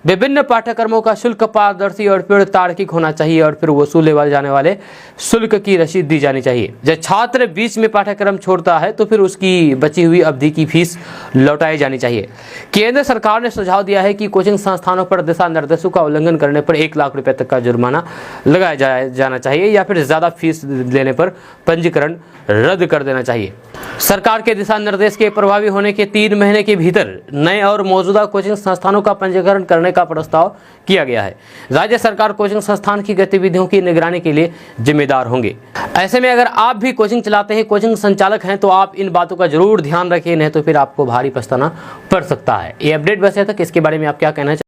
विभिन्न पाठ्यक्रमों का शुल्क पारदर्शी और फिर तार्किक होना चाहिए और फिर वसूले जाने वाले शुल्क की रसीद दी जानी चाहिए। जब छात्र बीच में पाठ्यक्रम छोड़ता है तो फिर उसकी बची हुई अवधि की फीस लौटाई जानी चाहिए। केंद्र सरकार ने सुझाव दिया है कि कोचिंग संस्थानों पर दिशा निर्देशों का उल्लंघन करने पर 1 लाख रुपए तक का जुर्माना लगाया जाना चाहिए या फिर ज्यादा फीस लेने पर पंजीकरण रद्द कर देना चाहिए। सरकार के दिशा निर्देश के प्रभावी होने के 3 महीने के भीतर नए और मौजूदा कोचिंग संस्थानों का पंजीकरण करने का प्रस्ताव किया गया है। राज्य सरकार कोचिंग संस्थान की गतिविधियों की निगरानी के लिए जिम्मेदार होंगे। ऐसे में अगर आप भी कोचिंग चलाते हैं, कोचिंग संचालक हैं, तो आप इन बातों का जरूर ध्यान रखें, नहीं तो फिर आपको भारी पछताना पड़ सकता है। ये अपडेट बस है तक, इसके बारे में आप क्या कहना चाहिए?